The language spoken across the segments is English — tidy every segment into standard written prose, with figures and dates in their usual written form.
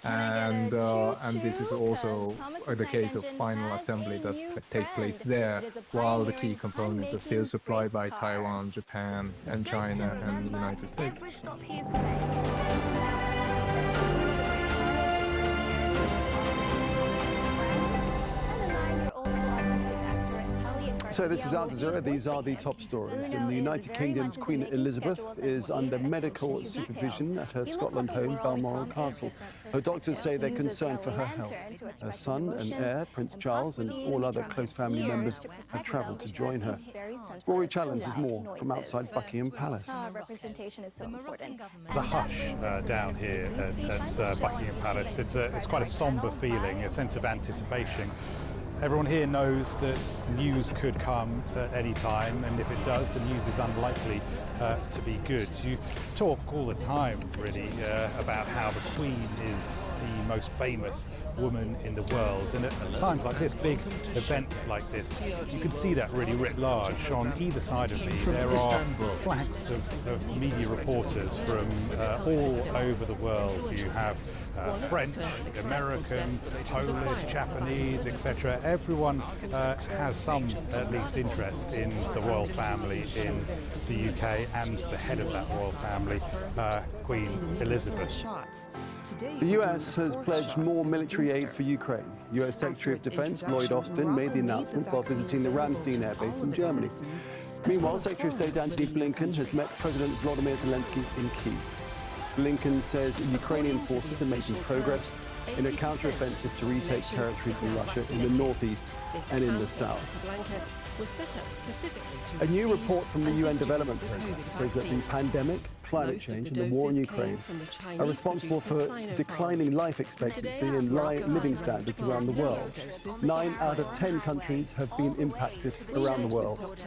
And this is also the case of final assembly that take place there, while the key components are still supplied by Taiwan, Japan, and China, and the United States. So this is Al Jazeera. These are the top stories. In the United Kingdom's Queen Elizabeth is under medical supervision at her Scotland home, Balmoral Castle. Her doctors say they're concerned for her health. Her son and heir, Prince Charles, and all other close family members have travelled to join her. Rory challenges more from outside Buckingham Palace. Representation is so important. There's a hush down here at Buckingham Palace. It's quite a sombre feeling, a sense of anticipation. Everyone here knows that news could come at any time, and if it does, the news is unlikely to be good. You talk all the time, really, about how the Queen is the most famous woman in the world, and at times like this, big events like this, you can see that really writ large. On either side of me, there are flanks of media reporters from all over the world. You have French, American, Polish, Japanese, etc. Everyone has some, at least, interest in the royal family in the UK and the head of that royal family, Queen Elizabeth. The US has pledged more military aid for Ukraine. US Secretary of Defense Lloyd Austin made the announcement while visiting the Ramstein Air Base in Germany. Meanwhile, Secretary of State Antony Blinken has met President Volodymyr Zelensky in Kyiv. Blinken says Ukrainian forces are making progress in a counter-offensive to retake territory from Russia in the northeast and in the south. A new report from the UN Development Programme says that the pandemic, climate change and the war in Ukraine are responsible for declining life expectancy and living standards around the world. 9 out of 10 countries have been impacted around the world.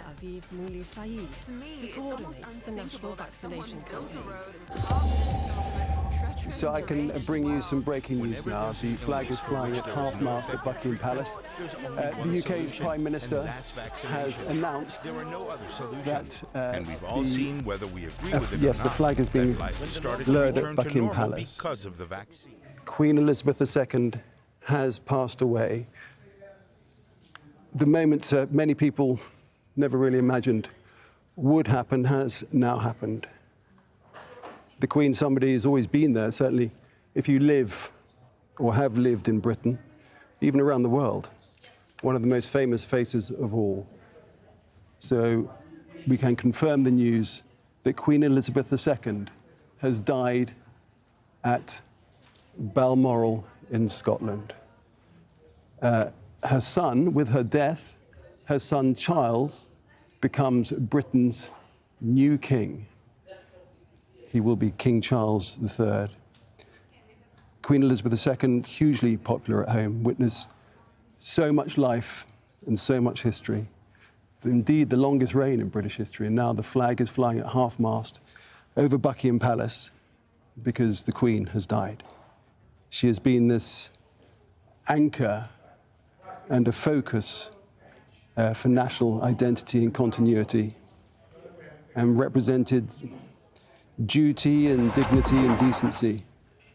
So I can bring you some breaking news now. The flag is flying at half-mast at Buckingham Palace. The UK's Prime Minister has announced that and we've all seen whether we agree with it yes, or the not, flag is being lowered at Buckingham Palace. Because of the vaccine. Queen Elizabeth II has passed away. The moment many people never really imagined would happen has now happened. The Queen, somebody has always been there, certainly if you live or have lived in Britain, even around the world, one of the most famous faces of all. So we can confirm the news that Queen Elizabeth II has died at Balmoral in Scotland. Her son, with her death, her son Charles becomes Britain's new king. He will be King Charles III. Queen Elizabeth II, hugely popular at home, witnessed so much life and so much history. Indeed, the longest reign in British history, and now the flag is flying at half-mast over Buckingham Palace because the Queen has died. She has been this anchor and a focus for national identity and continuity, and represented duty and dignity and decency.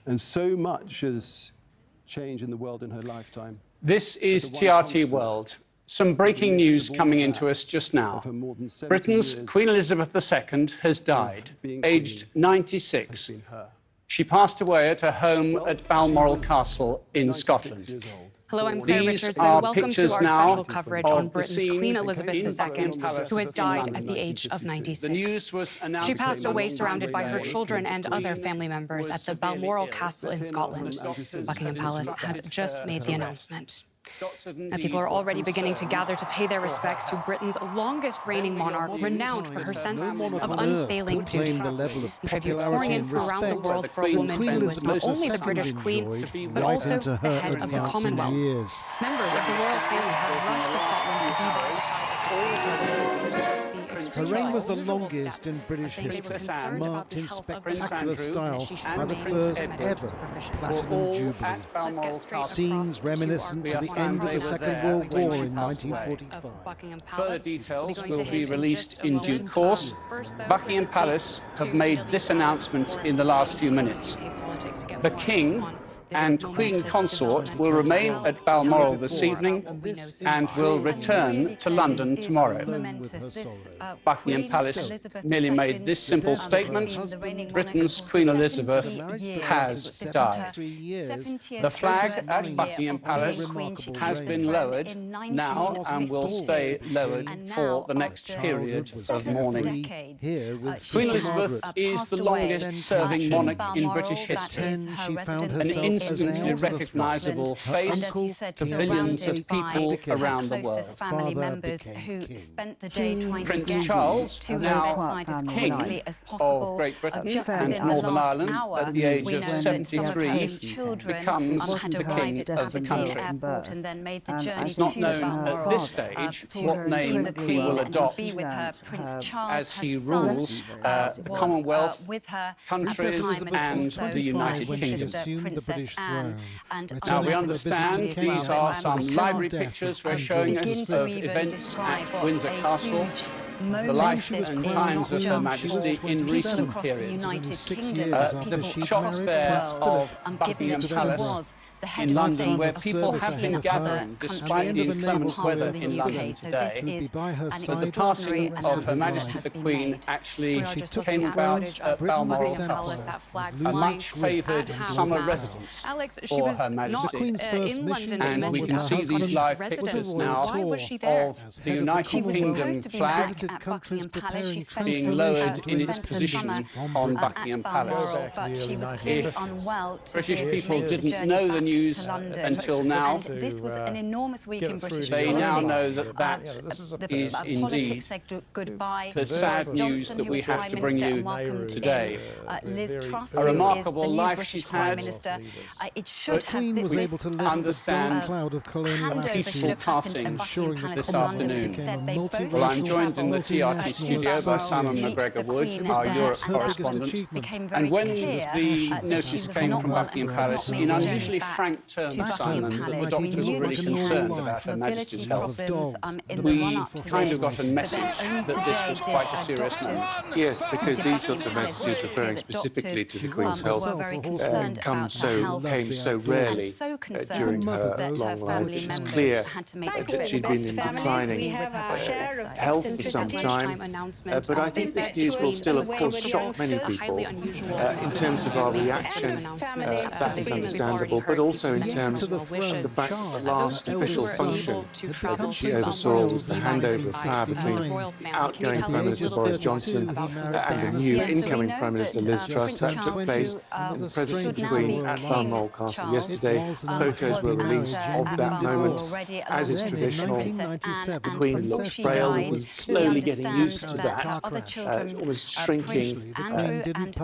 And so much has changed in the world in her lifetime. This is TRT World. Some breaking news coming into us just now. Britain's Queen Elizabeth II has died, aged 96. She passed away at her home at Balmoral Castle in Scotland. Hello, I'm Claire These Richardson. are Welcome to pictures our now special coverage on of the Britain's scene Queen Elizabeth in II, Buckingham Palace who has in died London. at the age of 96. The news was announced. She passed away surrounded by her today. children and other family members at the Balmoral Castle in Scotland. Buckingham Palace has just made the announcement. Now, people are already beginning to gather to pay their respects to Britain's longest reigning monarch, renowned for her sense of unfailing duty. Tributes pouring in from around the world for a woman who was not only the British Queen, but also the head of the Commonwealth. Members of the royal family have rushed to Scotland to be there beside her. Her reign was the longest in British history, marked in spectacular style by the first ever Platinum Jubilee. Scenes reminiscent to the end of the Second World War in 1945. Further details will be released in due course. Buckingham Palace have made this announcement in the last few minutes. The King and Queen Consort will remain at Balmoral this evening and will return to London tomorrow. Buckingham Palace merely made this simple statement: Britain's Queen Elizabeth has died. The flag at Buckingham Palace has been lowered now and will stay lowered for the next period of mourning. Queen Elizabeth is the longest-serving monarch in British history, an instantly recognisable face to billions of people around the world. Prince Charles, now King of Great Britain and Northern Ireland at the age of 73, becomes the King of the country. It's not known at this stage what name he will adopt as he rules the Commonwealth, countries and the United Kingdom. Now we understand these are some library pictures we're showing us of events at Windsor Castle, the life and times of Her Majesty in recent periods. The shots there of Buckingham Palace in London, where people have been gathering despite the inclement weather in London today. But the passing of Her Majesty the Queen actually came about at Balmoral Castle, a much favoured summer residence for Her Majesty. And we can see these live pictures now of the United Kingdom flag being lowered in its position on Buckingham Palace. If British people didn't know the news until now, this was an enormous week in British they now know that that is indeed the sad news that we have to bring you today. A remarkable life she's had, but we understand a peaceful passing this afternoon. Well, I'm joined in the TRT studio by Simon McGregor-Wood, our Europe correspondent, and when the notice came from Buckingham Palace, in unusually frank terms, Simon, that the doctors were really concerned about Her Majesty's health, we kind of got a message that this was quite a serious moment. Yes, because these sorts of messages referring specifically to the Queen's health came so rarely during her long life. It's clear that she'd been in declining health for some time, but I think this news will still, of course, shock many people. In terms of our reaction, that is understandable, but also in terms of the fact that the last official function that she oversaw was the handover of power between outgoing Prime Minister Boris Johnson and the new incoming Prime Minister Liz Truss. That took place in the presence of the Queen at Balmoral Castle yesterday. Photos were released of that moment. As is traditional, the Queen looked frail and was slowly getting used to that, almost shrinking,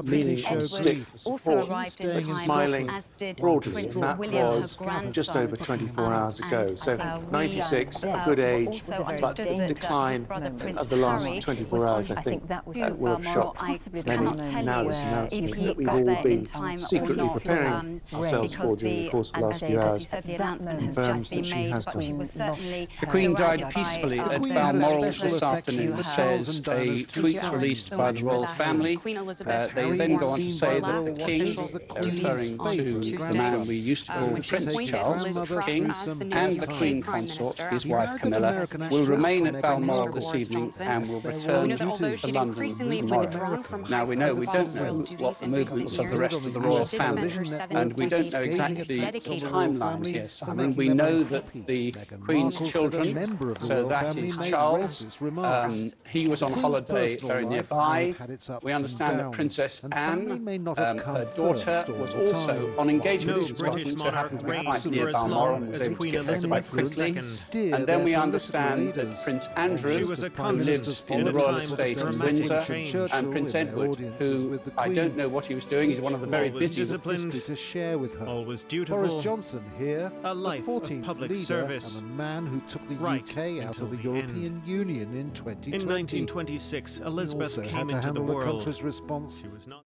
leaning on a stick for support, but smiling broadly, and that was just over 24 hours ago. So 96, a good age, but the decline of the last 24 hours, I think, will have shocked many. Now this announcement that we've all been secretly preparing ourselves for during the course of the last few hours confirms that she has died. The Queen died peacefully at Balmoral this afternoon, says a tweet released by the royal family. They then go on to say that the King, referring to the man we used to call Prince Charles, the King, and the Queen Consort, his wife Camilla, will remain at Balmoral this evening and will return to London tomorrow. Now we don't know what the movements of the rest of the royal family, and we don't know exactly the timeline here, Simon. We know that the Queen's children, so that is Charles, he was on holiday very nearby. We understand that Princess Anne, her daughter, was also on engagement in Scotland, so happened to be quite near Balmoral and was able to get there quite quickly. And then we understand that Prince Andrew, who lives in the royal estate in Windsor, and Prince Edward, who I don't know what he was doing, he's one of the very busy. To share with her. Always dutiful. Boris Johnson here, a life the 14th of public leader service, and a man who took the UK out of the European Union in 2020. In 1926, Elizabeth came into the world. The country's response. She was not